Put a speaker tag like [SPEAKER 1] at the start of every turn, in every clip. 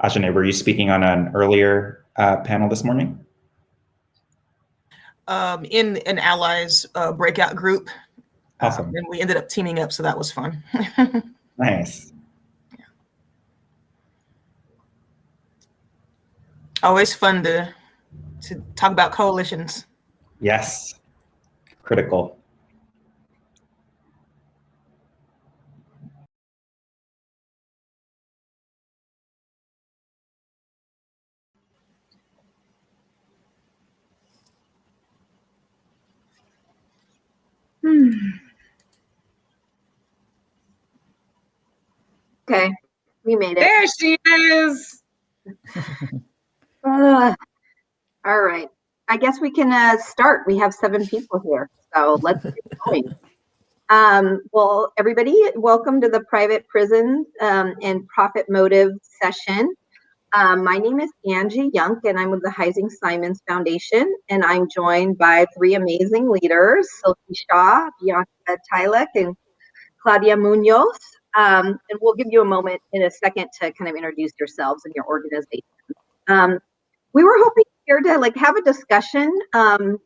[SPEAKER 1] Ajane, were you speaking on an earlier panel this morning?
[SPEAKER 2] In an allies breakout group.
[SPEAKER 1] Awesome.
[SPEAKER 2] And we ended up teaming up, so that was fun.
[SPEAKER 1] Nice.
[SPEAKER 2] Yeah. Always fun to talk about coalitions.
[SPEAKER 1] Yes, critical.
[SPEAKER 3] Okay, we made it.
[SPEAKER 4] There she is.
[SPEAKER 3] All right, I guess we can start. We have 7 people here, so let's get going. Well, everybody, welcome to the Private Prisons and Profit Motive session. My name is Angie Junck, and I'm with the Heising-Simons Foundation, and I'm joined by 3 amazing leaders, Silky, Shah, Bianca, Tylek, and Claudia, Munoz. And we'll give you a moment in a second to kind of introduce yourselves and your organization. We were hoping here to have a discussion kind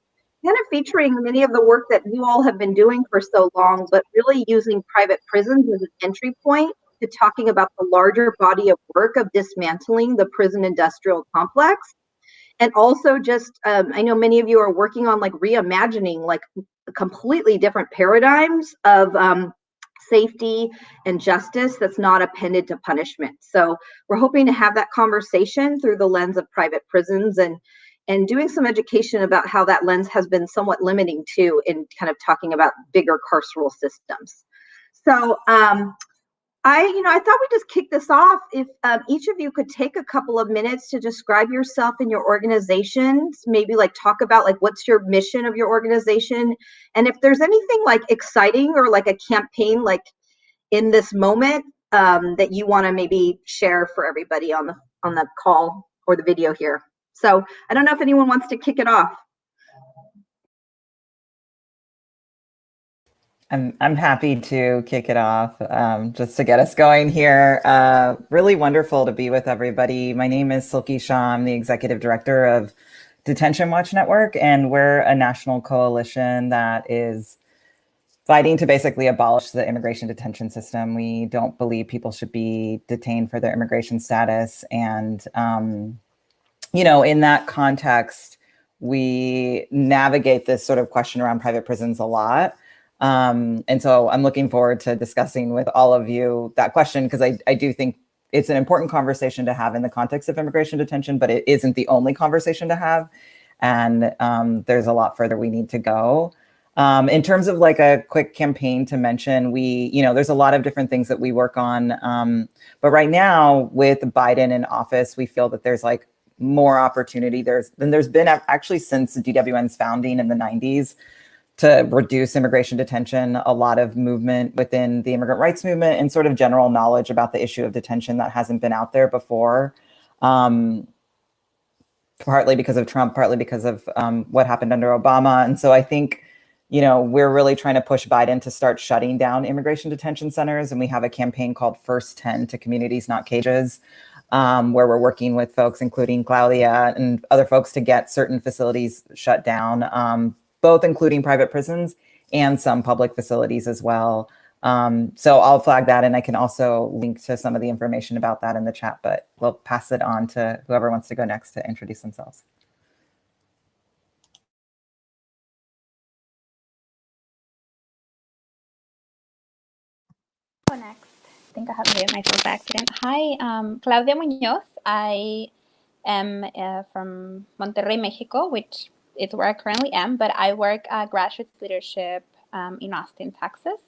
[SPEAKER 3] of featuring many of the work that you all have been doing for so long, but really using private prisons as an entry point to talking about the larger body of work of dismantling the prison industrial complex. And also just, I know many of you are working on reimagining completely different paradigms of safety and justice that's not appended to punishment. So we're hoping to have that conversation through the lens of private prisons and doing some education about how that lens has been somewhat limiting too in kind of talking about bigger carceral systems. So I thought we'd just kick this off. If each of you could take a couple of minutes to describe yourself and your organizations, maybe talk about what's your mission of your organization, and if there's anything exciting or a campaign in this moment that you want to maybe share for everybody on the call or the video here. So I don't know if anyone wants to kick it off.
[SPEAKER 5] I'm happy to kick it off just to get us going here. Really wonderful to be with everybody. My name is Silky, Shah. I'm the executive director of Detention Watch Network, and we're a national coalition that is fighting to basically abolish the immigration detention system. We don't believe people should be detained for their immigration status. And, in that context, we navigate this sort of question around private prisons a lot. And so I'm looking forward to discussing with all of you that question, because I do think it's an important conversation to have in the context of immigration detention, but it isn't the only conversation to have. And there's a lot further we need to go. In terms of a quick campaign to mention, there's a lot of different things that we work on. But right now with Biden in office, we feel that there's more opportunity than there's been actually since DWN's founding in the 90s. To reduce immigration detention, a lot of movement within the immigrant rights movement and sort of general knowledge about the issue of detention that hasn't been out there before, partly because of Trump, partly because of what happened under Obama. And so I think, we're really trying to push Biden to start shutting down immigration detention centers. And we have a campaign called First 10 to Communities, Not Cages, where we're working with folks, including Claudia and other folks, to get certain facilities shut down, both including private prisons and some public facilities as well. So I'll flag that, and I can also link to some of the information about that in the chat, but we'll pass it on to whoever wants to go next to introduce themselves.
[SPEAKER 6] Go next. I think I have muted myself by accident. Hi, Claudia Munoz. I am from Monterrey, Mexico, which is where I currently am, but I work at Grassroots Leadership in Austin, Texas.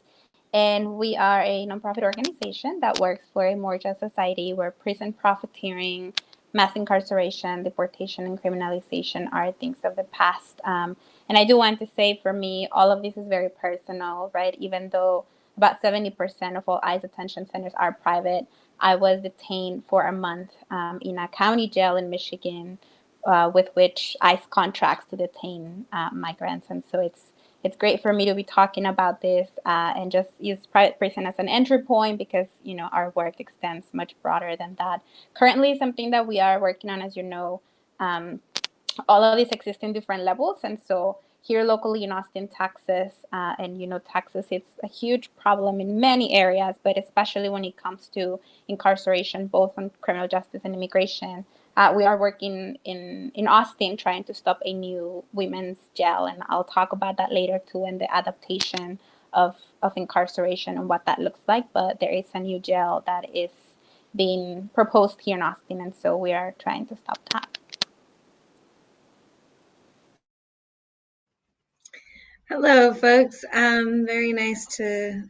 [SPEAKER 6] And we are a nonprofit organization that works for a more just society where prison profiteering, mass incarceration, deportation, and criminalization are things of the past. And I do want to say, for me, all of this is very personal, right? Even though about 70% of all ICE detention centers are private, I was detained for a month in a county jail in Michigan with which ICE contracts to detain migrants. And so it's great for me to be talking about this and just use private prison as an entry point because, you know, our work extends much broader than that. Currently, something that we are working on, as you know, all of these exist in different levels. And so here locally in Austin, Texas, and, you know, Texas, it's a huge problem in many areas, but especially when it comes to incarceration, both on criminal justice and immigration. We are working in Austin trying to stop a new women's jail, and I'll talk about that later too, and the adaptation of incarceration and what that looks like. But there is a new jail that is being proposed here in Austin, and so we are trying to stop that.
[SPEAKER 4] Hello, folks. Very nice to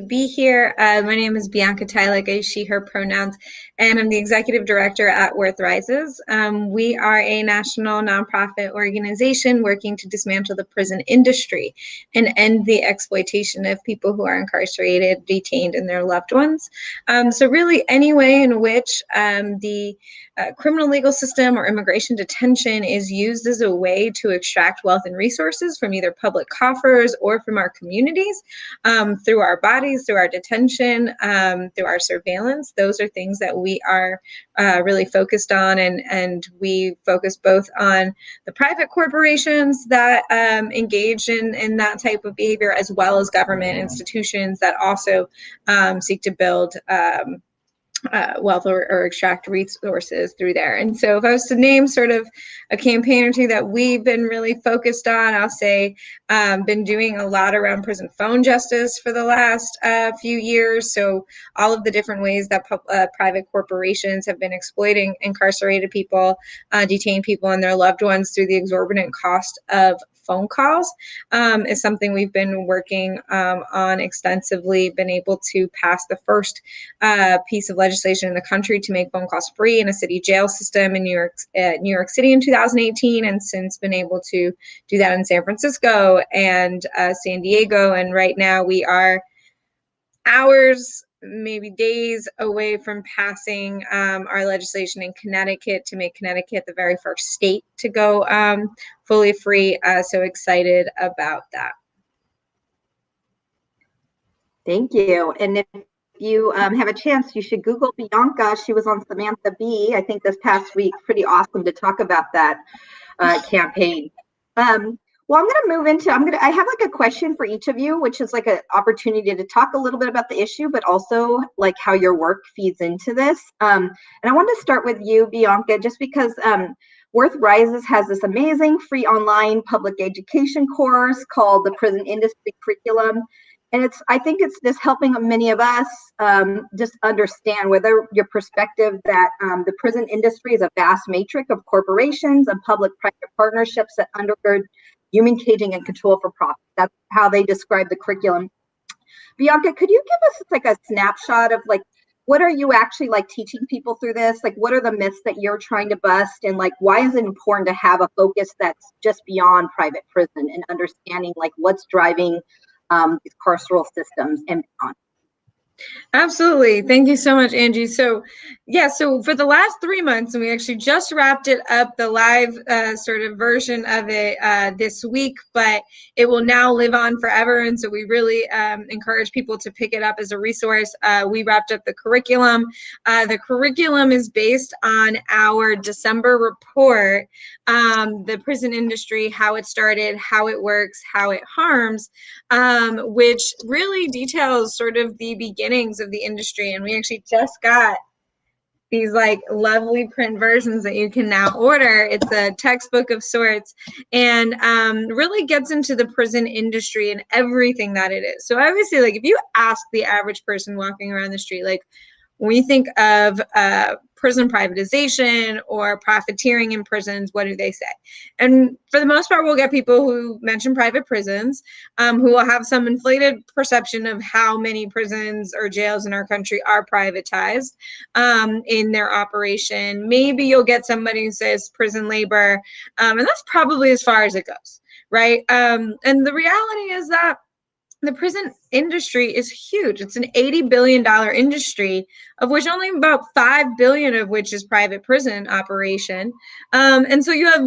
[SPEAKER 4] be here. My name is Bianca Tylek. I use she, her pronouns, and I'm the executive director at WorthRises. We are a national nonprofit organization working to dismantle the prison industry and end the exploitation of people who are incarcerated, detained, and their loved ones. So really any way in which the criminal legal system or immigration detention is used as a way to extract wealth and resources from either public coffers or from our communities, through our bodies, through our detention, through our surveillance. Those are things that we are really focused on, and we focus both on the private corporations that engage in that type of behavior, as well as government institutions that also seek to build wealth or extract resources through there. And so if I was to name sort of a campaign or two that we've been really focused on, I'll say been doing a lot around prison phone justice for the last few years. So all of the different ways that private corporations have been exploiting incarcerated people, detained people, and their loved ones through the exorbitant cost of phone calls is something we've been working on extensively, been able to pass the first piece of legislation in the country to make phone calls free in a city jail system in New York City in 2018, and since been able to do that in San Francisco and San Diego. And right now we are hours, maybe days away from passing our legislation in Connecticut to make Connecticut the very first state to go fully free. So excited about that.
[SPEAKER 3] Thank you. And if you have a chance, you should Google Bianca. She was on Samantha Bee, I think, this past week. Pretty awesome to talk about that campaign. Well, I'm going to move into, I have like a question for each of you, which is like an opportunity to talk a little bit about the issue, but also like how your work feeds into this. And I want to start with you, Bianca, just because WorthRises has this amazing free online public education course called the Prison Industry Curriculum. And I think it's just helping many of us just understand whether your perspective that the prison industry is a vast matrix of corporations and public-private partnerships that undergird human caging and control for profit. That's how they describe the curriculum. Bianca, could you give us like a snapshot of like, what are you actually like teaching people through this? Like, what are the myths that you're trying to bust? And like, why is it important to have a focus that's just beyond private prison and understanding like what's driving these carceral systems and beyond?
[SPEAKER 4] Absolutely. Thank you so much, Angie. So yeah, so for the last 3 months, and we actually just wrapped it up, the live sort of version of it this week, but it will now live on forever. And so we really encourage people to pick it up as a resource. We wrapped up the curriculum. The curriculum is based on our December report, the prison industry, how it started, how it works, how it harms, which really details sort of the beginnings of the industry. And we actually just got these like lovely print versions that you can now order. It's a textbook of sorts, and really gets into the prison industry and everything that it is. So obviously, like if you ask the average person walking around the street, like when you think of prison privatization or profiteering in prisons, what do they say? And for the most part, we'll get people who mention private prisons, who will have some inflated perception of how many prisons or jails in our country are privatized in their operation. Maybe you'll get somebody who says prison labor, and that's probably as far as it goes, right? And the reality is that the prison industry is huge. It's an $80 billion industry, of which only about $5 billion of which is private prison operation. And so you have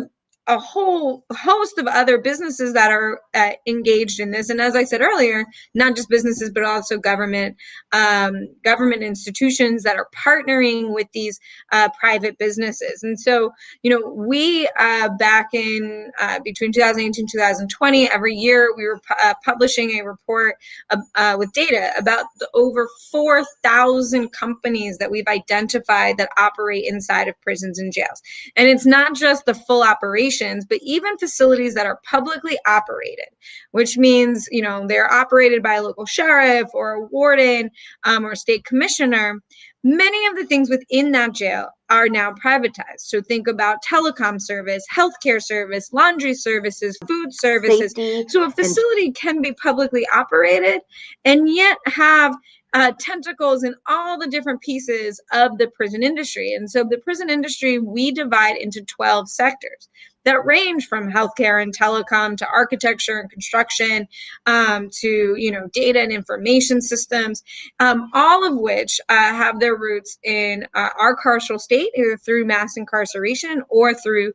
[SPEAKER 4] a whole host of other businesses that are engaged in this. And as I said earlier, not just businesses, but also government institutions that are partnering with these private businesses. And so, we back in between 2018 and 2020, every year we were publishing a report with data about the over 4,000 companies that we've identified that operate inside of prisons and jails. And it's not just the full operations, but even facilities that are publicly operated, which means, they're operated by a local sheriff or a warden or a state commissioner. Many of the things within that jail are now privatized. So think about telecom service, healthcare service, laundry services, food services.
[SPEAKER 3] Safety.
[SPEAKER 4] So a facility can be publicly operated and yet have tentacles in all the different pieces of the prison industry. And so the prison industry, we divide into 12 sectors that range from healthcare and telecom to architecture and construction to, data and information systems, all of which have their roots in our carceral state, either through mass incarceration or through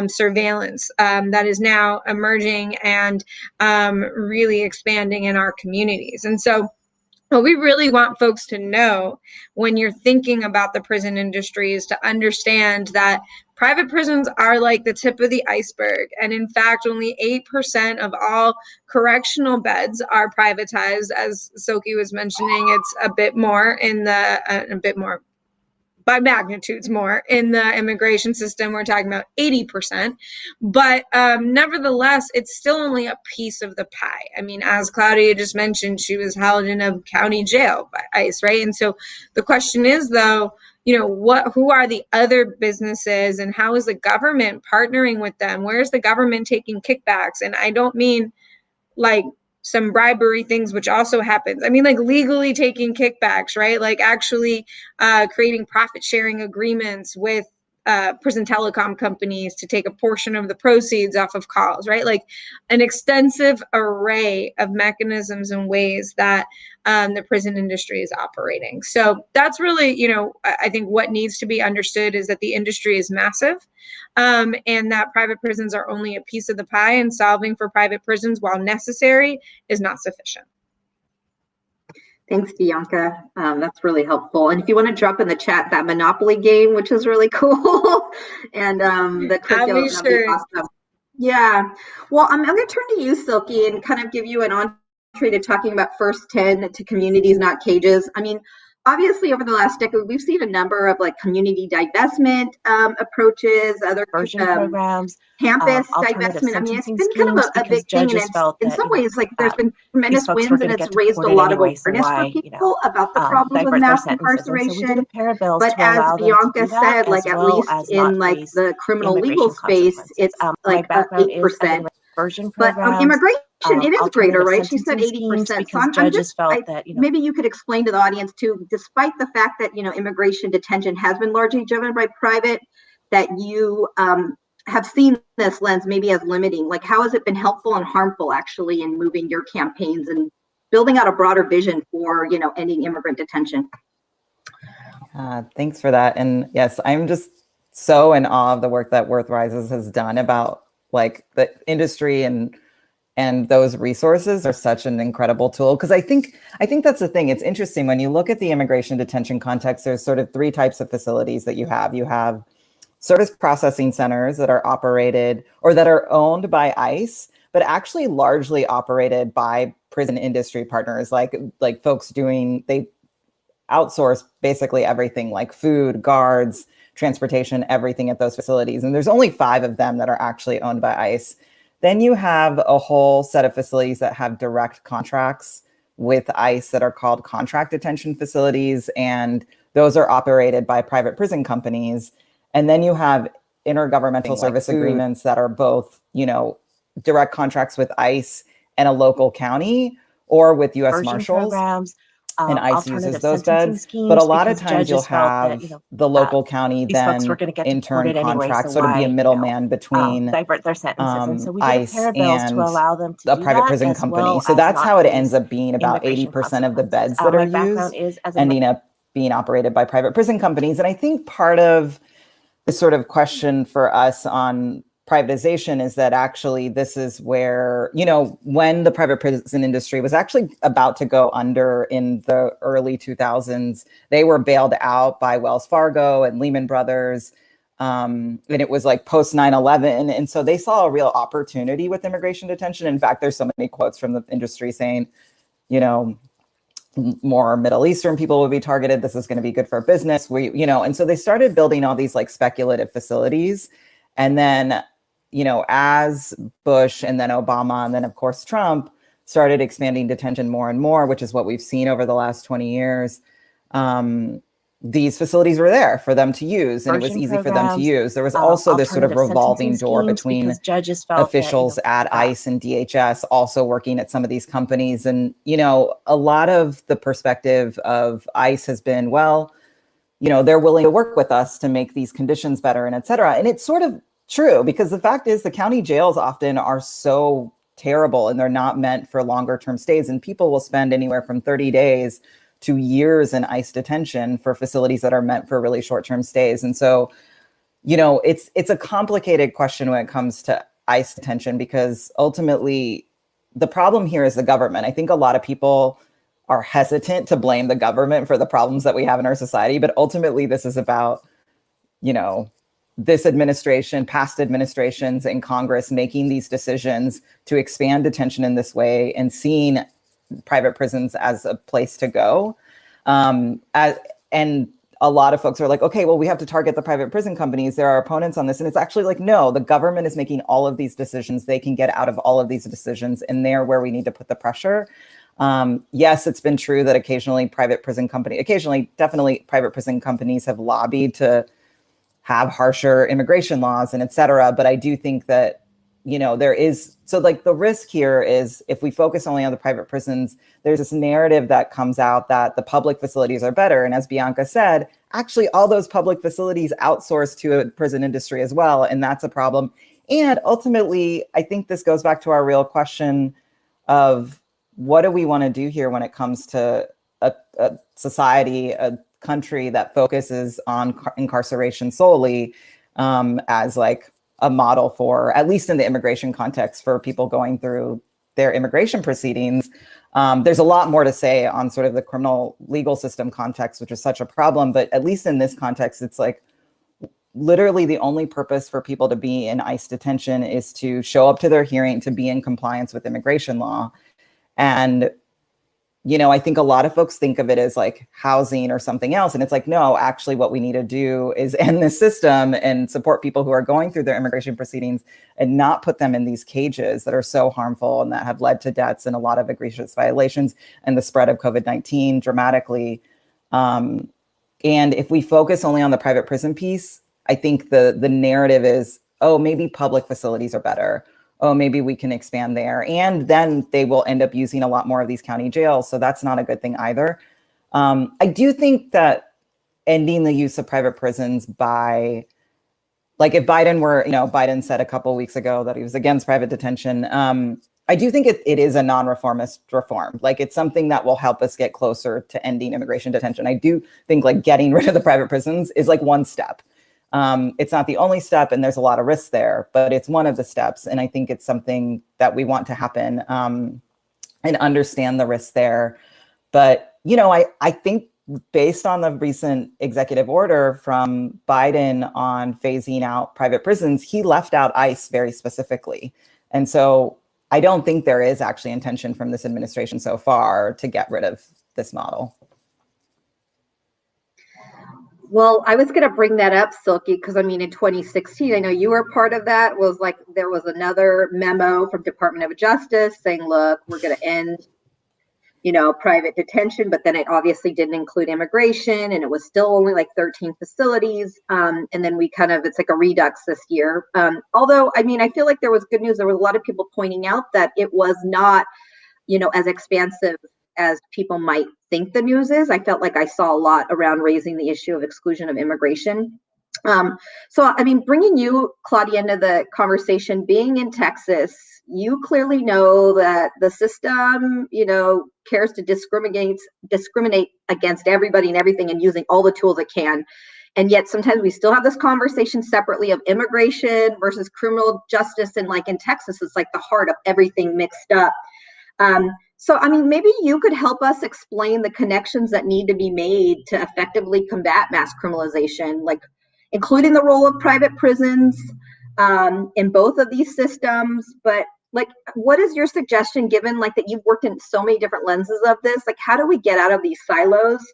[SPEAKER 4] surveillance that is now emerging and really expanding in our communities. And so what we really want folks to know when you're thinking about the prison industry is to understand that private prisons are like the tip of the iceberg. And in fact, only 8% of all correctional beds are privatized. As Silky was mentioning, it's a bit more by magnitudes more in the immigration system. We're talking about 80%, but nevertheless, it's still only a piece of the pie. I mean, as Claudia just mentioned, she was held in a county jail by ICE, right? And so the question is, though, who are the other businesses and how is the government partnering with them? Where's the government taking kickbacks? And I don't mean like some bribery things, which also happens. I mean, like legally taking kickbacks, right? Like actually creating profit sharing agreements with prison telecom companies to take a portion of the proceeds off of calls, right? Like an extensive array of mechanisms and ways that the prison industry is operating. So that's really, I think what needs to be understood is that the industry is massive and that private prisons are only a piece of the pie, and solving for private prisons, while necessary, is not sufficient.
[SPEAKER 3] Thanks, Bianca. That's really helpful. And if you want to drop in the chat that Monopoly game, which is really cool, and the curriculum, that'd be awesome. Yeah. Well, I'm going to turn to you, Silky, and kind of give you an entree to talking about First 10 to communities, not cages. I mean, obviously, over the last decade, we've seen a number of community divestment approaches, other
[SPEAKER 7] programs,
[SPEAKER 3] campus divestment. I mean, it's been kind of a big thing, and in some ways, there's been tremendous wins, and it's raised a lot of awareness for people about the problems with mass incarceration. But as Bianca said, at least in the criminal legal space, it's 8%. But immigration, it is greater, right? She said 80%. So maybe you could explain to the audience too, despite the fact that, immigration detention has been largely driven by private, that you have seen this lens maybe as limiting. How has it been helpful and harmful actually in moving your campaigns and building out a broader vision for, ending immigrant detention?
[SPEAKER 5] Thanks for that. And yes, I'm just so in awe of the work that WorthRises has done about the industry and those resources are such an incredible tool. Because I think that's the thing. It's interesting when you look at the immigration detention context, there's sort of three types of facilities that you have. You have service processing centers that are operated or that are owned by ICE, but actually largely operated by prison industry partners, like folks they outsource basically everything, like food, guards, transportation, everything at those facilities. And there's only 5 of them that are actually owned by ICE. Then you have a whole set of facilities that have direct contracts with ICE that are called contract detention facilities. And those are operated by private prison companies. And then you have intergovernmental service agreements that are both, direct contracts with ICE and a local county or with U.S. Marshals. And ICE uses those beds, but a lot of times you'll have the local county then in turn contract, sort of be a middleman between
[SPEAKER 7] divert their sentences. And so we
[SPEAKER 5] ICE
[SPEAKER 7] and
[SPEAKER 5] a private prison company. So that's how it ends up being about 80% of the beds that are used ending up being operated by private prison companies. And I think part of the sort of question for us on privatization is that actually this is where, you know, when the private prison industry was actually about to go under in the early 2000s, they were bailed out by Wells Fargo and Lehman Brothers. And it was like post 9/11. And so they saw a real opportunity with immigration detention. In fact, there's so many quotes from the industry saying, you know, more Middle Eastern people would be targeted. This is going to be good for business. You know, and so they started building all these like speculative facilities. And then, you know, as Bush and then Obama and then of course Trump started expanding detention more and more, which is what we've seen over the last 20 years, these facilities were there for them to use, and it was easy for them to use. There was also this sort of revolving door between
[SPEAKER 7] judges
[SPEAKER 5] officials at ICE and DHS also working at some of these companies. And, you know, a lot of the perspective of ICE has been, well, you know, they're willing to work with us to make these conditions better and et cetera. And it's sort of true, because the fact is the county jails often are so terrible and they're not meant for longer term stays. And people will spend anywhere from 30 days to years in ICE detention for facilities that are meant for really short-term stays. And so, you know, it's a complicated question when it comes to ICE detention, because ultimately the problem here is the government. I think a lot of people are hesitant to blame the government for the problems that we have in our society, but ultimately this is about, you know, this administration, past administrations in Congress making these decisions to expand detention in this way and seeing private prisons as a place to go. And a lot of folks are like, okay, well, we have to target the private prison companies. There are opponents on this. And it's actually like, no, the government is making all of these decisions. They can get out of all of these decisions, and they're where we need to put the pressure. Yes, it's been true that definitely private prison companies have lobbied to have harsher immigration laws and et cetera. But I do think that, you know, there is, so like the risk here is if we focus only on the private prisons, there's this narrative that comes out that the public facilities are better. And as Bianca said, actually all those public facilities outsource to a prison industry as well. And that's a problem. And ultimately, I think this goes back to our real question of what do we want to do here when it comes to a society, a country that focuses on incarceration solely as like a model for, at least in the immigration context, for people going through their immigration proceedings. There's a lot more to say on sort of the criminal legal system context, which is such a problem. But at least in this context, it's like literally the only purpose for people to be in ICE detention is to show up to their hearing, to be in compliance with immigration law. And, you know, I think a lot of folks think of it as like housing or something else. And it's like, no, actually what we need to do is end the system and support people who are going through their immigration proceedings and not put them in these cages that are so harmful and that have led to deaths and a lot of egregious violations and the spread of COVID-19 dramatically. And if we focus only on the private prison piece, I think the narrative is, oh, maybe public facilities are better. Oh, maybe we can expand there. And then they will end up using a lot more of these county jails. So that's not a good thing either. I do think that ending the use of private prisons by, like if Biden were, you know, Biden said a couple of weeks ago that he was against private detention. I do think it is a non-reformist reform. Like it's something that will help us get closer to ending immigration detention. I do think like getting rid of the private prisons is like one step. It's not the only step, and there's a lot of risks there, but it's one of the steps. And I think it's something that we want to happen and understand the risks there. But, you know, I think based on the recent executive order from Biden on phasing out private prisons, he left out ICE very specifically. And so I don't think there is actually intention from this administration so far to get rid of this model.
[SPEAKER 3] Well, I was going to bring that up, Silky, because I mean, in 2016, I know you were part of that, was like there was another memo from Department of Justice saying, look, we're going to end, you know, private detention, but then it obviously didn't include immigration, and it was still only like 13 facilities. And then we kind of, it's like a redux this year. Although, I mean, I feel like there was good news. There was a lot of people pointing out that it was not, you know, as expansive as people might think the news is. I felt like I saw a lot around raising the issue of exclusion of immigration. So, I mean, bringing you, Claudia, into the conversation, being in Texas, you clearly know that the system, you know, cares to discriminate against everybody and everything and using all the tools it can. And yet sometimes we still have this conversation separately of immigration versus criminal justice. And like in Texas, it's like the heart of everything mixed up. So, I mean, maybe you could help us explain the connections that need to be made to effectively combat mass criminalization, like including the role of private prisons in both of these systems. But like, what is your suggestion, given like that you've worked in so many different lenses of this? Like, how do we get out of these silos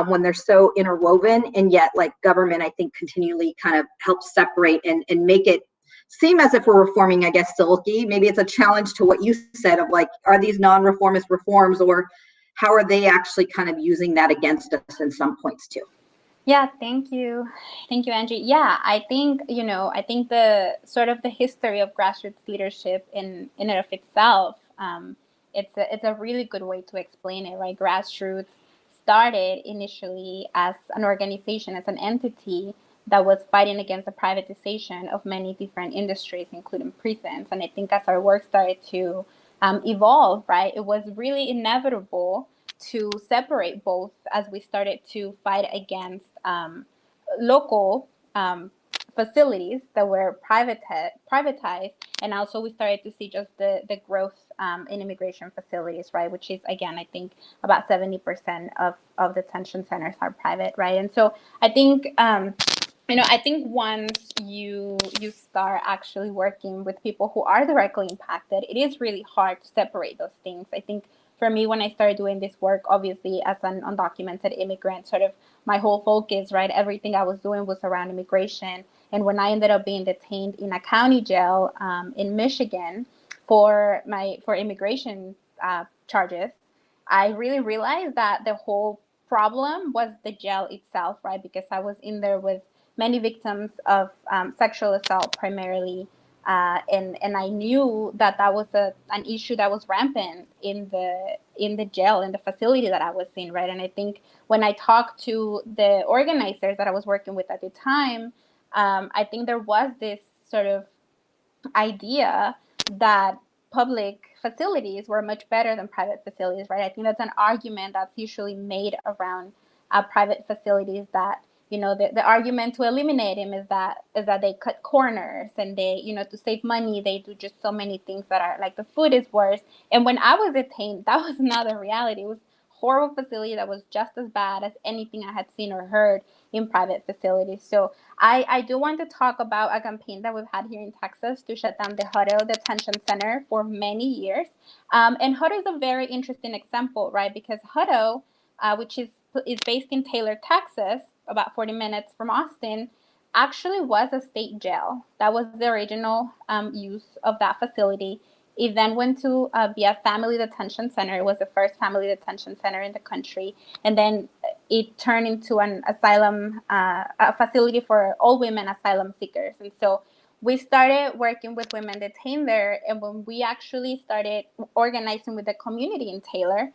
[SPEAKER 3] when they're so interwoven, and yet like government, I think, continually kind of helps separate and make it seem as if we're reforming, I guess, Silky. Maybe it's a challenge to what you said of like, are these non-reformist reforms, or how are they actually kind of using that against us in some points too?
[SPEAKER 6] Yeah, thank you. Thank you, Angie. Yeah, I think, I think the sort of the history of grassroots leadership in and of itself, it's a really good way to explain it, right? Grassroots started initially as an organization, as an entity that was fighting against the privatization of many different industries, including prisons. And I think as our work started to evolve, right, it was really inevitable to separate both as we started to fight against local facilities that were privatized. And also we started to see just the growth in immigration facilities, right, which is, again, I think about 70% of detention centers are private, right? And so I think, I think once you start actually working with people who are directly impacted, it is really hard to separate those things. I think for me, when I started doing this work, obviously as an undocumented immigrant, sort of my whole focus, right, everything I was doing was around immigration. And when I ended up being detained in a county jail in Michigan for immigration charges, I really realized that the whole problem was the jail itself, right? Because I was in there with many victims of sexual assault primarily. And I knew that was an issue that was rampant in the jail, in the facility that I was in, right? And I think when I talked to the organizers that I was working with at the time, I think there was this sort of idea that public facilities were much better than private facilities, right? I think that's an argument that's usually made around private facilities, that the argument to eliminate them is that they cut corners, and they, to save money, they do just so many things that are like, the food is worse. And when I was detained, that was not the reality. It was a horrible facility that was just as bad as anything I had seen or heard in private facilities. So I do want to talk about a campaign that we've had here in Texas to shut down the Hutto Detention Center for many years. And Hutto is a very interesting example, right? Because Hutto, which is based in Taylor, Texas, about 40 minutes from Austin, actually was a state jail. That was the original use of that facility. It then went to be a family detention center. It was the first family detention center in the country. And then it turned into an asylum, a facility for all women asylum seekers. And so we started working with women detained there. And when we actually started organizing with the community in Taylor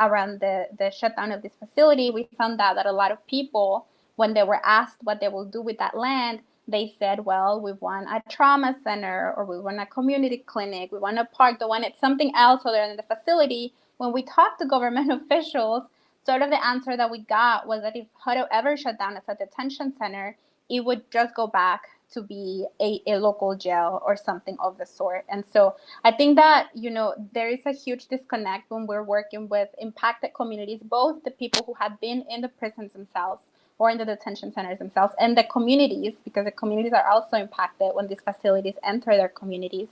[SPEAKER 6] around the shutdown of this facility, we found out that a lot of people, when they were asked what they will do with that land, they said, well, we want a trauma center, or we want a community clinic, we want a park, they wanted something else other than the facility. When we talked to government officials, sort of the answer that we got was that if Hutto ever shut down as a detention center, it would just go back to be a local jail or something of the sort. And so I think that, there is a huge disconnect when we're working with impacted communities, both the people who have been in the prisons themselves or in the detention centers themselves, and the communities, because the communities are also impacted when these facilities enter their communities,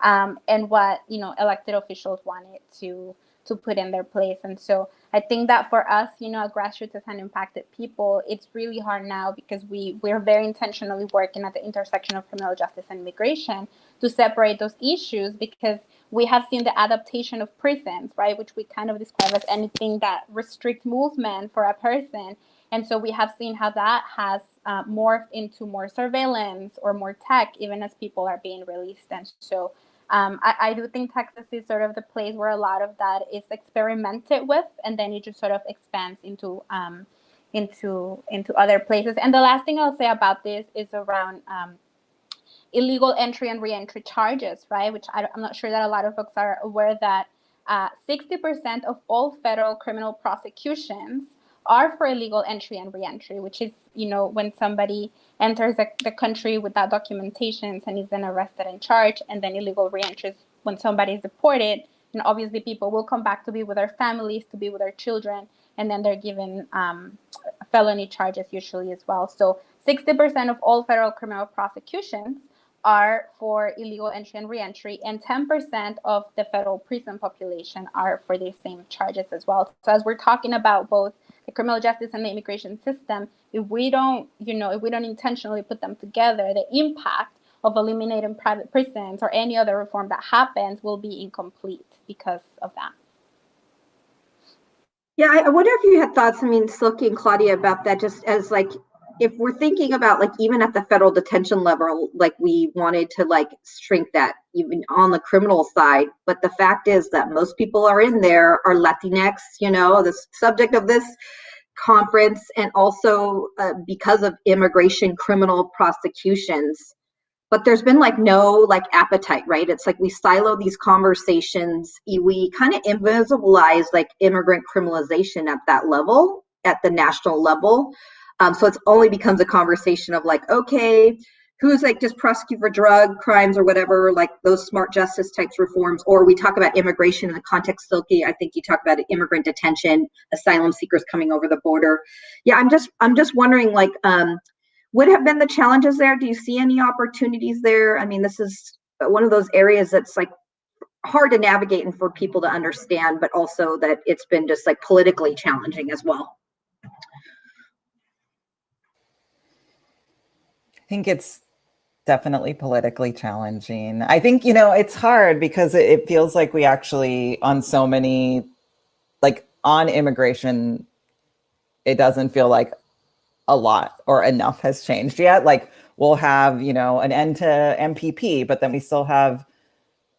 [SPEAKER 6] and what elected officials wanted to put in their place. And so I think that for us, at Grassroots as an impacted people, it's really hard now because we're very intentionally working at the intersection of criminal justice and immigration to separate those issues, because we have seen the adaptation of prisons, right, which we kind of describe as anything that restricts movement for a person. And so we have seen how that has morphed into more surveillance or more tech, even as people are being released. And so I do think Texas is sort of the place where a lot of that is experimented with, and then it just sort of expands into other places. And the last thing I'll say about this is around illegal entry and reentry charges, right? Which I'm not sure that a lot of folks are aware that 60% of all federal criminal prosecutions are for illegal entry and reentry, which is, when somebody enters the country without documentations and is then arrested and charged, and then illegal reentry is when somebody is deported, and obviously people will come back to be with their families, to be with their children, and then they're given felony charges usually as well. So 60% of all federal criminal prosecutions are for illegal entry and reentry, and 10% of the federal prison population are for the same charges as well. So as we're talking about both the criminal justice and the immigration system, if we don't intentionally put them together, the impact of eliminating private prisons or any other reform that happens will be incomplete because of that.
[SPEAKER 3] Yeah, I wonder if you had thoughts, Silky and Claudia, about that, just as like, if we're thinking about like, even at the federal detention level, like we wanted to like shrink that even on the criminal side. But the fact is that most people are in there are Latinx, the subject of this conference, and also because of immigration criminal prosecutions. But there's been like no like appetite, right? It's like we silo these conversations. We kind of invisibilize like immigrant criminalization at that level, at the national level. So it's only becomes a conversation of like, okay, who's like just prosecute for drug crimes or whatever, like those smart justice types reforms, or we talk about immigration in the context, Silky, I think you talk about immigrant detention, asylum seekers coming over the border. Yeah, I'm just wondering, like, what have been the challenges there? Do you see any opportunities there? This is one of those areas that's like hard to navigate and for people to understand, but also that it's been just like politically challenging as well.
[SPEAKER 5] I think it's definitely politically challenging. I think, it's hard because it feels like we actually, on so many, like on immigration, it doesn't feel like a lot or enough has changed yet. Like we'll have, an end to MPP, but then we still have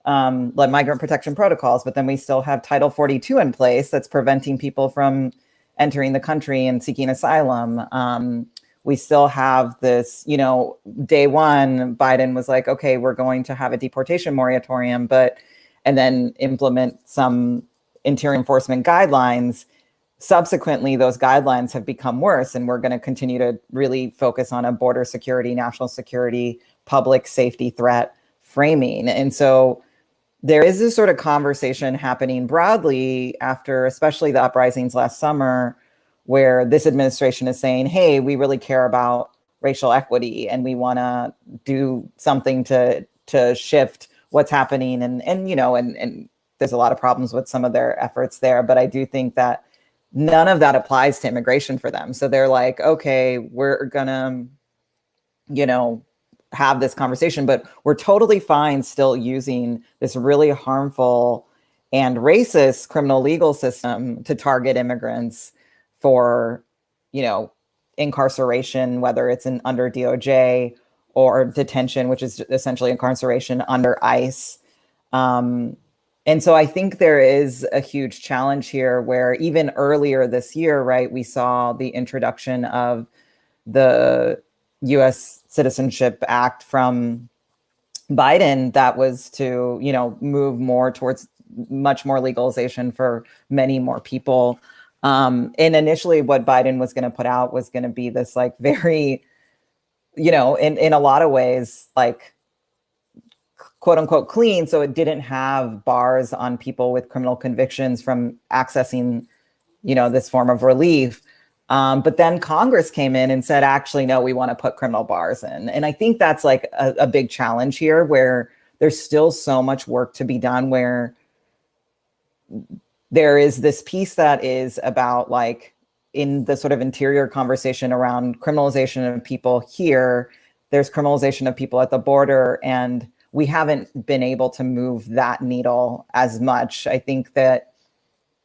[SPEAKER 5] like migrant protection protocols, but then we still have Title 42 in place that's preventing people from entering the country and seeking asylum. We still have this, day one, Biden was like, okay, we're going to have a deportation moratorium, and then implement some interior enforcement guidelines. Subsequently, those guidelines have become worse, and we're going to continue to really focus on a border security, national security, public safety threat framing. And so there is this sort of conversation happening broadly after, especially the uprisings last summer, where this administration is saying, hey, we really care about racial equity and we want to do something to shift what's happening. And there's a lot of problems with some of their efforts there. But I do think that none of that applies to immigration for them. So they're like, okay, we're gonna, have this conversation, but we're totally fine still using this really harmful and racist criminal legal system to target immigrants for, incarceration, whether it's under DOJ or detention, which is essentially incarceration under ICE. And so I think there is a huge challenge here where even earlier this year, right, we saw the introduction of the U.S. Citizenship Act from Biden that was to, move more towards much more legalization for many more people. And initially what Biden was going to put out was going to be this like very, in a lot of ways, like quote unquote clean. So it didn't have bars on people with criminal convictions from accessing, this form of relief. But then Congress came in and said, actually, no, we want to put criminal bars in. And I think that's like a big challenge here where there's still so much work to be done, where there is this piece that is about like in the sort of interior conversation around criminalization of people here, there's criminalization of people at the border, and we haven't been able to move that needle as much. I think that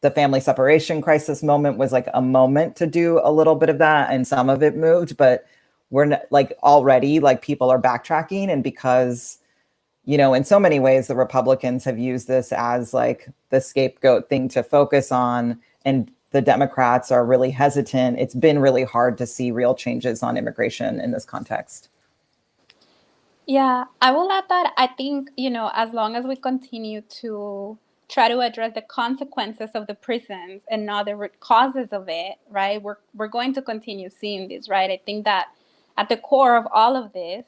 [SPEAKER 5] the family separation crisis moment was like a moment to do a little bit of that, and some of it moved, but we're not, like already like people are backtracking. And because, in so many ways, the Republicans have used this as like the scapegoat thing to focus on, and the Democrats are really hesitant. It's been really hard to see real changes on immigration in this context.
[SPEAKER 6] Yeah, I will add that I think, as long as we continue to try to address the consequences of the prisons and not the root causes of it, right, we're going to continue seeing this, right? I think that at the core of all of this,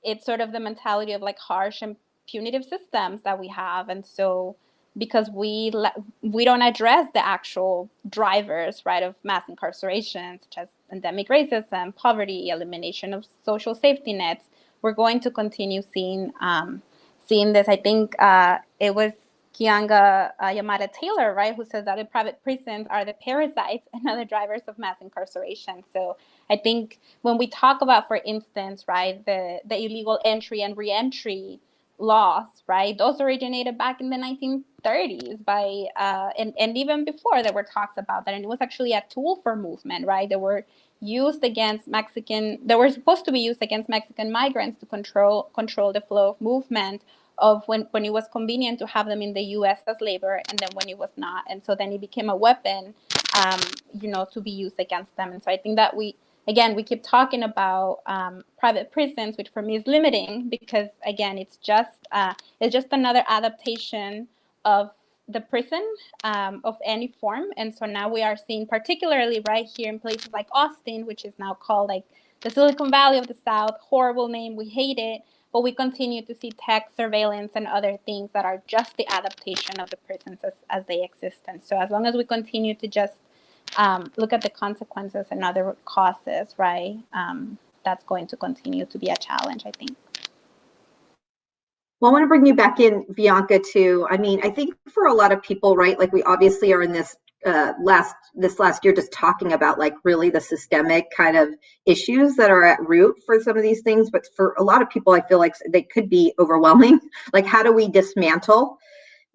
[SPEAKER 6] it's sort of the mentality of like harsh and punitive systems that we have. And so because we don't address the actual drivers, right, of mass incarceration, such as endemic racism, poverty, elimination of social safety nets, we're going to continue seeing this. I think it was Bianca Yamada Taylor, right, who says that the private prisons are the parasites and other drivers of mass incarceration. So I think when we talk about, for instance, right, the illegal entry and reentry laws, right, those originated back in the 1930s by and even before there were talks about that, and it was actually a tool for movement, right? They were used against they were supposed to be used against Mexican migrants to control the flow of movement of when it was convenient to have them in the U.S. as labor, and then when it was not. And so then it became a weapon, to be used against them. And so I think that we keep talking about private prisons, which for me is limiting because, again, it's just another adaptation of the prison of any form. And so now we are seeing, particularly right here in places like Austin, which is now called like the Silicon Valley of the South, horrible name, we hate it, but we continue to see tech surveillance and other things that are just the adaptation of the prisons as they exist. And so as long as we continue to just look at the consequences and other causes, right, that's going to continue to be a challenge, I think.
[SPEAKER 3] Well, I want to bring you back in, Bianca, too. I mean, I think for a lot of people, right, like we obviously are in this last year just talking about like really the systemic kind of issues that are at root for some of these things. But for a lot of people, I feel like they could be overwhelming. Like, how do we dismantle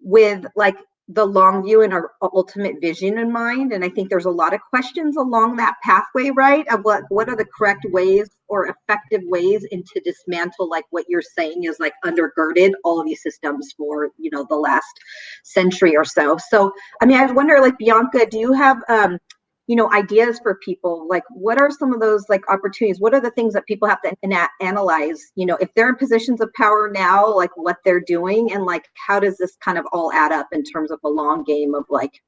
[SPEAKER 3] with like the long view and our ultimate vision in mind? And I think there's a lot of questions along that pathway, right? Of what are the correct ways or effective ways into dismantle, like what you're saying is like undergirded all of these systems for, the last century or so. So, I mean, I wonder, like, Bianca, do you have, ideas for people? Like, what are some of those like opportunities? What are the things that people have to analyze, if they're in positions of power now, like what they're doing, and like, how does this kind of all add up in terms of a long game of like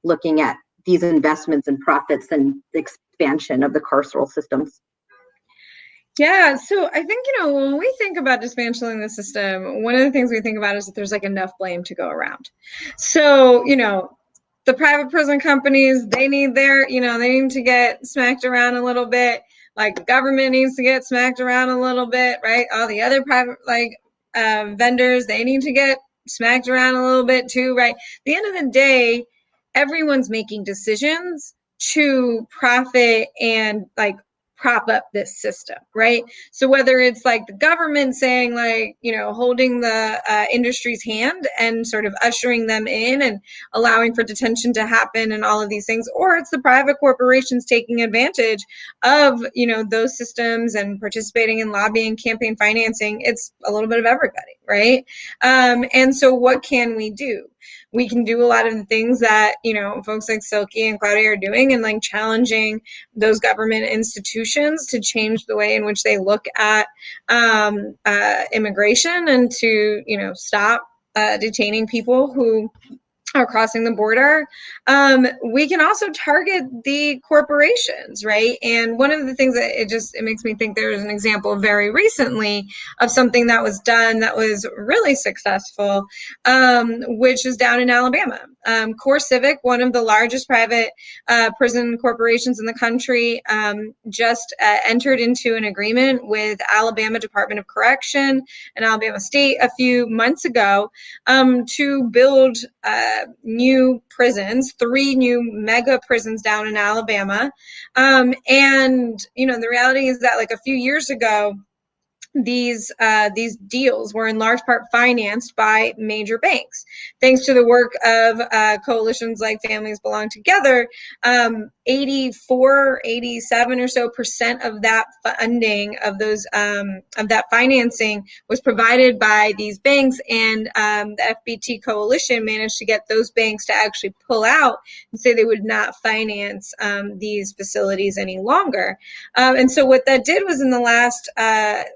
[SPEAKER 3] looking at these investments and profits and the expansion of the carceral systems?
[SPEAKER 4] Yeah, so I think, when we think about dismantling the system, one of the things we think about is that there's like enough blame to go around. So, the private prison companies, they need they need to get smacked around a little bit. Like the government needs to get smacked around a little bit, right? All the other private vendors, they need to get smacked around a little bit too, right? At the end of the day, everyone's making decisions to profit and like prop up this system, right? So whether it's like the government saying like, holding the industry's hand and sort of ushering them in and allowing for detention to happen and all of these things, or it's the private corporations taking advantage of, those systems and participating in lobbying, campaign financing, it's a little bit of everybody, right? And so what can we do? We can do a lot of the things that, folks like Silky and Claudia are doing, and like challenging those government institutions to change the way in which they look at immigration and to, stop detaining people who are crossing the border. We can also target the corporations, right? And one of the things that it makes me think there was an example very recently of something that was done that was really successful, which is down in Alabama. Core Civic, one of the largest private prison corporations in the country, just entered into an agreement with Alabama Department of Correction and Alabama State a few months ago to build new prisons, 3 new mega prisons down in Alabama. And, the reality is that like a few years ago, these deals were in large part financed by major banks. Thanks to the work of coalitions like Families Belong Together, 84, 87 or so % of that funding of those of that financing was provided by these banks, and the FBT coalition managed to get those banks to actually pull out and say they would not finance these facilities any longer. And so what that did was in the last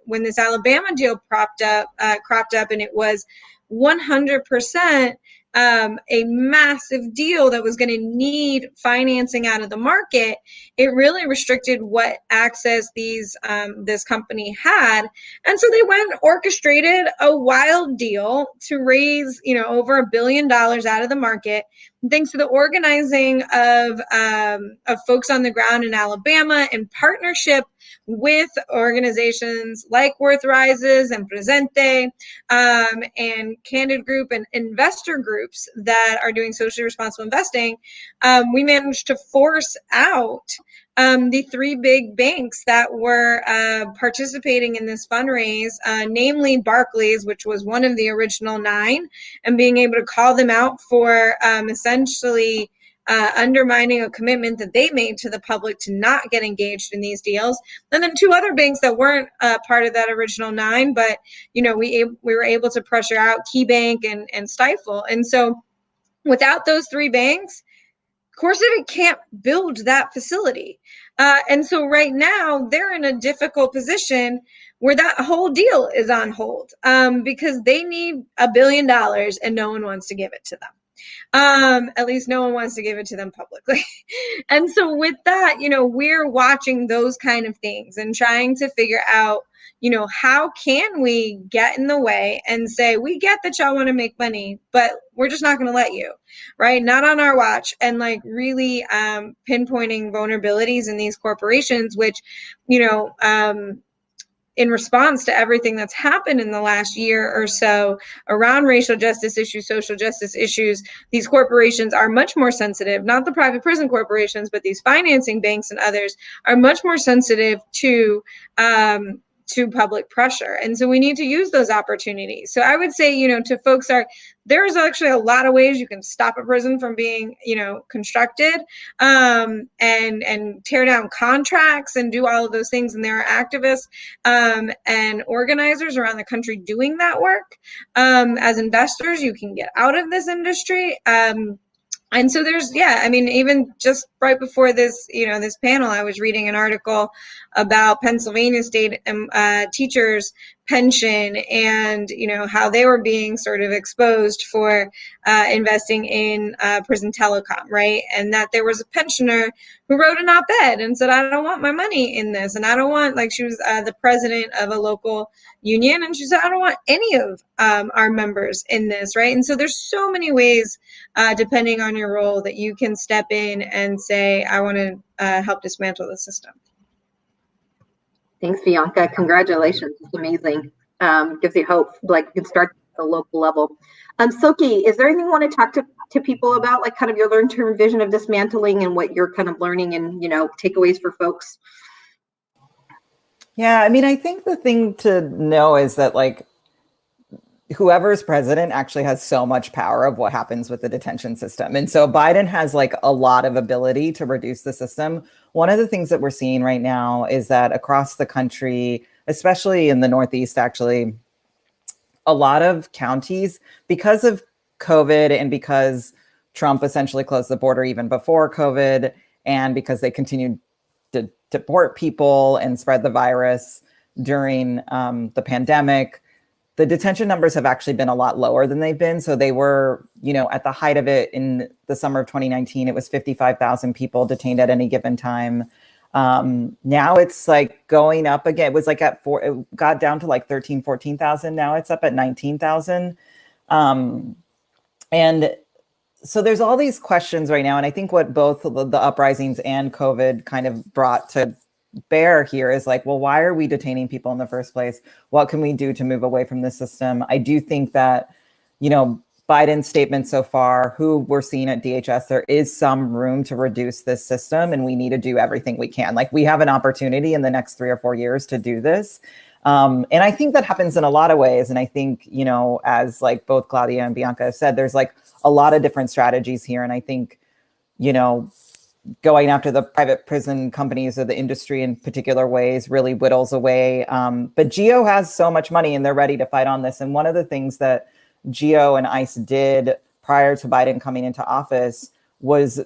[SPEAKER 4] when this Alabama deal cropped up, and it was 100% a massive deal that was going to need financing out of the market, it really restricted what access this company had. And so they went and orchestrated a wild deal to raise, over $1 billion out of the market, thanks to the organizing of folks on the ground in Alabama in partnership with organizations like WorthRises and Presente and Candid Group and investor groups that are doing socially responsible investing. We managed to force out the 3 big banks that were participating in this fundraise, namely Barclays, which was one of the original 9, and being able to call them out for essentially undermining a commitment that they made to the public to not get engaged in these deals. And then 2 other banks that weren't part of that original 9, but we were able to pressure out KeyBank and Stifel. And so without those 3 banks, CoreCivic can't build that facility. And so right now they're in a difficult position where that whole deal is on hold because they need $1 billion and no one wants to give it to them. At least no one wants to give it to them publicly. And so with that, we're watching those kind of things and trying to figure out, how can we get in the way and say, we get that y'all want to make money, but we're just not going to let you, right? Not on our watch. And really pinpointing vulnerabilities in these corporations, which, in response to everything that's happened in the last year or so around racial justice issues, social justice issues, these corporations are much more sensitive, not the private prison corporations, but these financing banks and others are much more sensitive to public pressure. And so we need to use those opportunities. So I would say, to folks there's actually a lot of ways you can stop a prison from being, constructed and tear down contracts and do all of those things. And there are activists and organizers around the country doing that work. As investors, you can get out of this industry. And so there's, even just right before this, this panel, I was reading an article about Pennsylvania state teachers' pension and, how they were being sort of exposed for investing in prison telecom, right? And that there was a pensioner who wrote an op-ed and said, I don't want my money in this. And I don't want, she was the president of a local union. And she said, I don't want any of our members in this, right? And so there's so many ways, depending on your role, that you can step in and say, I want to help dismantle the system.
[SPEAKER 3] Thanks, Bianca. Congratulations. It's amazing. Gives you hope, you can start at the local level. Silky, is there anything you want to talk to people about, kind of your long-term vision of dismantling and what you're kind of learning and, takeaways for folks?
[SPEAKER 5] Yeah, I think the thing to know is that whoever's president actually has so much power of what happens with the detention system. And so Biden has a lot of ability to reduce the system. One of the things that we're seeing right now is that across the country, especially in the Northeast, actually, a lot of counties, because of COVID and because Trump essentially closed the border even before COVID, and because they continued to deport people and spread the virus during the pandemic, the detention numbers have actually been a lot lower than they've been. So they were, at the height of it in the summer of 2019, it was 55,000 people detained at any given time. Now it's going up again. It was it got down to 13, 14,000. Now it's up at 19,000. And so there's all these questions right now. And I think what both the uprisings and COVID kind of brought to bear here is why are we detaining people in the first place? What can we do to move away from the system? I do think that, Biden's statement so far, who we're seeing at DHS, there is some room to reduce this system, and we need to do everything we can. We have an opportunity in the next 3 or 4 years to do this. And I think that happens in a lot of ways. And I think, as both Claudia and Bianca have said, there's a lot of different strategies here. And I think, going after the private prison companies or the industry in particular ways really whittles away. But GEO has so much money and they're ready to fight on this. And one of the things that GEO and ICE did prior to Biden coming into office was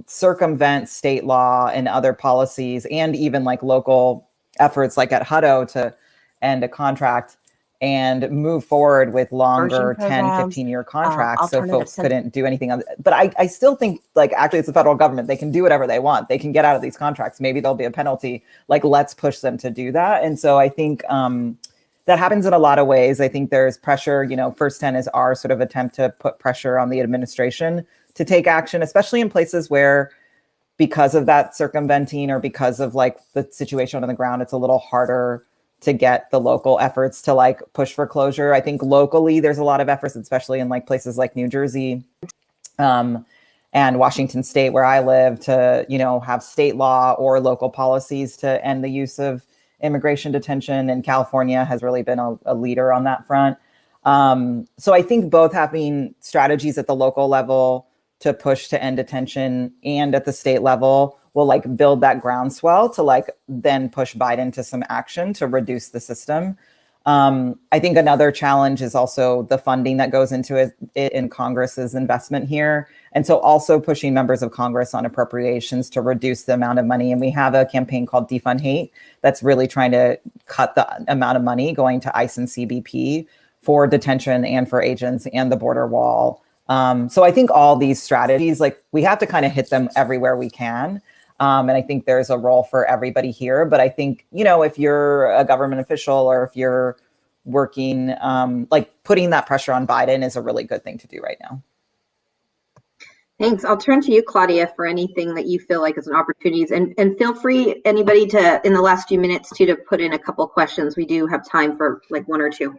[SPEAKER 5] circumvent state law and other policies and even local efforts at Hutto to end a contract and move forward with longer
[SPEAKER 7] Immersion
[SPEAKER 5] 10,
[SPEAKER 7] programs,
[SPEAKER 5] 15-year contracts so
[SPEAKER 7] alternative
[SPEAKER 5] folks couldn't do anything else. But I still think, like, actually it's the federal government. They can do whatever they want. They can get out of these contracts. Maybe there'll be a penalty. Like, let's push them to do that. And so I think that happens in a lot of ways. I think there's pressure. You know, First 10 is our sort of attempt to put pressure on the administration to take action, especially in places where, because of that circumventing or because of like the situation on the ground, it's a little harder to get the local efforts to like push for closure. I think locally there's a lot of efforts, especially in like places like New Jersey and Washington State, where I live, to, you know, have state law or local policies to end the use of immigration detention. And California has really been a leader on that front. So I think both having strategies at the local level to push to end detention and at the state level will like build that groundswell to like then push Biden to some action to reduce the system. I think another challenge is also the funding that goes into it in Congress's investment here. And so also pushing members of Congress on appropriations to reduce the amount of money. And we have a campaign called Defund Hate that's really trying to cut the amount of money going to ICE and CBP for detention and for agents and the border wall. So I think all these strategies, like, we have to kind of hit them everywhere we can. And I think there's a role for everybody here. But I think, you know, if you're a government official or if you're working, like, putting that pressure on Biden is a really good thing to do right now.
[SPEAKER 3] Thanks. I'll turn to you, Claudia, for anything that you feel like is an opportunity. And feel free, anybody, to, in the last few minutes, to put in a couple questions. We do have time for like one or two.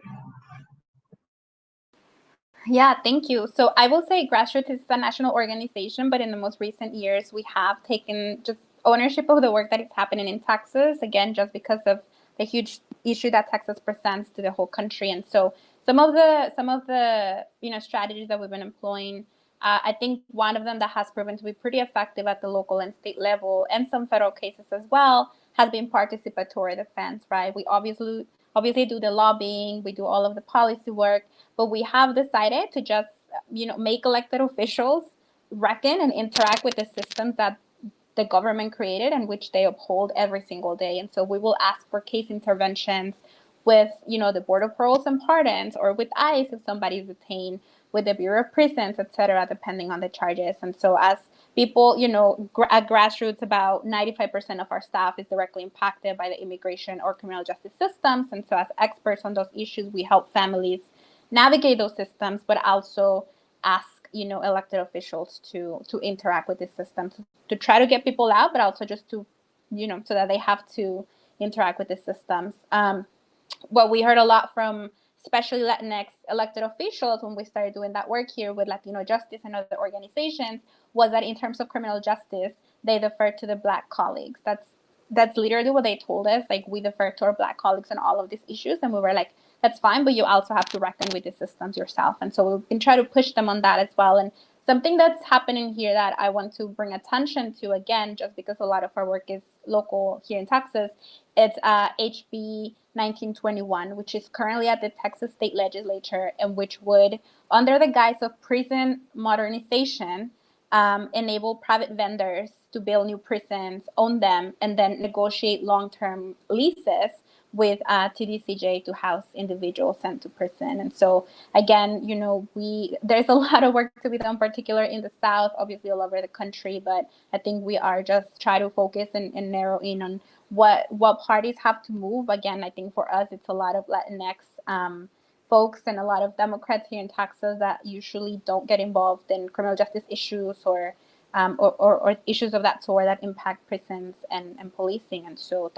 [SPEAKER 6] Yeah, thank you. So I will say Grassroots is a national organization, but in the most recent years, we have taken just ownership of the work that is happening in Texas, again, just because of the huge issue that Texas presents to the whole country. And so some of the you know, strategies that we've been employing, I think one of them that has proven to be pretty effective at the local and state level, and some federal cases as well, has been participatory defense, right? We obviously do the lobbying, we do all of the policy work, but we have decided to just, you know, make elected officials reckon and interact with the systems that the government created and which they uphold every single day. And so we will ask for case interventions with, you know, the Board of Paroles and Pardons, or with ICE if somebody is detained, with the Bureau of Prisons, et cetera, depending on the charges. And so as people, you know, at Grassroots, about 95% of our staff is directly impacted by the immigration or criminal justice systems. And so as experts on those issues, we help families navigate those systems, but also ask, you know, elected officials to interact with the system to try to get people out, but also just to, you know, so that they have to interact with the systems. What we heard a lot from especially Latinx elected officials when we started doing that work here with Latino Justice and other organizations was that in terms of criminal justice, they defer to the Black colleagues. That's literally what they told us. Like, we defer to our Black colleagues on all of these issues. And we were like, that's fine, but you also have to reckon with the systems yourself. And so we've been trying to push them on that as well. And something that's happening here that I want to bring attention to, again, just because a lot of our work is local here in Texas, it's HB 1921, which is currently at the Texas State Legislature, and which would, under the guise of prison modernization, enable private vendors to build new prisons, own them, and then negotiate long-term leases with TDCJ to house individuals sent to prison. And so, again, you know, there's a lot of work to be done, particularly in the South, obviously all over the country, but I think we are just trying to focus and narrow in on what parties have to move. Again, I think for us, it's a lot of Latinx folks and a lot of Democrats here in Texas that usually don't get involved in criminal justice issues or issues of that sort that impact prisons and policing. And so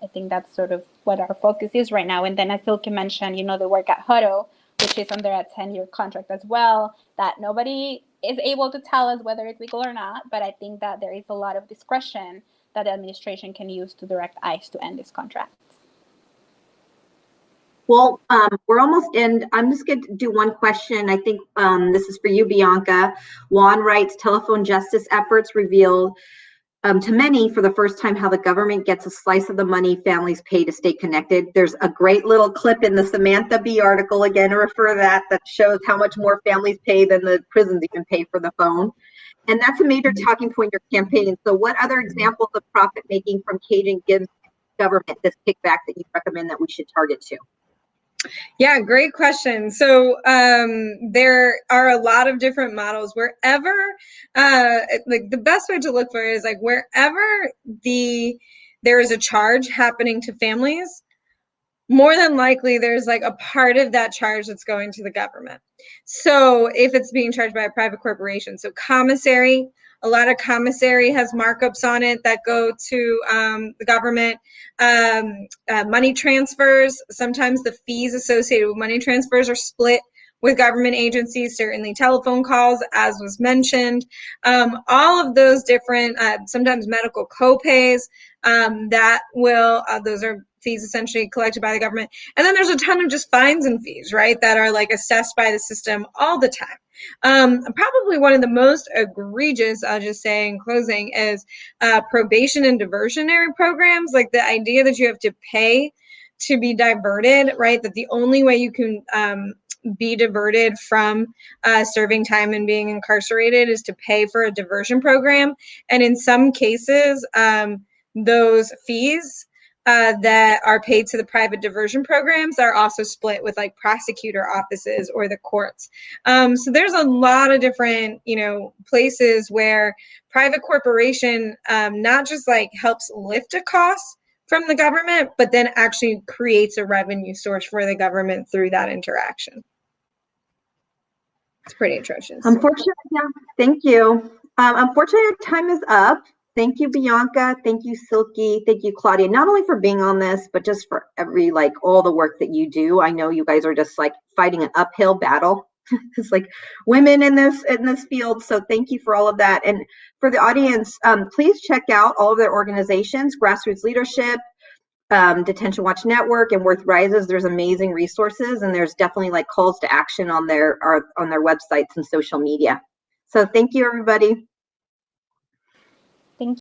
[SPEAKER 6] I think that's sort of what our focus is right now. And then, as Silky mentioned, you know, the work at HUDO, which is under a 10-year contract as well, that nobody is able to tell us whether it's legal or not. But I think that there is a lot of discretion that the administration can use to direct ICE to end these contracts.
[SPEAKER 3] Well, we're almost in. I'm just going to do one question. I think this is for you, Bianca. Juan writes, telephone justice efforts reveal to many for the first time how the government gets a slice of the money families pay to stay connected. There's a great little clip in the Samantha Bee article, again, to refer to that shows how much more families pay than the prisons even pay for the phone. And that's a major talking point in your campaign. So what other examples of profit making from caging gives government this kickback that you recommend that we should target to?
[SPEAKER 4] Yeah, great question. So there are a lot of different models wherever, like the best way to look for it is like wherever there is a charge happening to families, more than likely there's like a part of that charge that's going to the government. So if it's being charged by a private corporation, so commissary, a lot of commissary has markups on it that go to the government. Money transfers, sometimes the fees associated with money transfers are split with government agencies, certainly telephone calls, as was mentioned. All of those different, sometimes medical co-pays, those are fees essentially collected by the government. And then there's a ton of just fines and fees, right, that are like assessed by the system all the time. Probably one of the most egregious, I'll just say in closing, is probation and diversionary programs, like the idea that you have to pay to be diverted, right, that the only way you can be diverted from serving time and being incarcerated is to pay for a diversion program. And in some cases, those fees that are paid to the private diversion programs are also split with like prosecutor offices or the courts. So there's a lot of different, places where private corporation not just like helps lift a cost from the government, but then actually creates a revenue source for the government through that interaction. It's pretty atrocious.
[SPEAKER 3] Unfortunately, yeah, thank you. Unfortunately, our time is up. Thank you, Bianca. Thank you, Silky. Thank you, Claudia, not only for being on this, but just for all the work that you do. I know you guys are just like fighting an uphill battle. It's like women in this field. So thank you for all of that. And for the audience, please check out all of their organizations, Grassroots Leadership, Detention Watch Network, and WorthRises. There's amazing resources, and there's definitely like calls to action on their websites and social media. So thank you, everybody.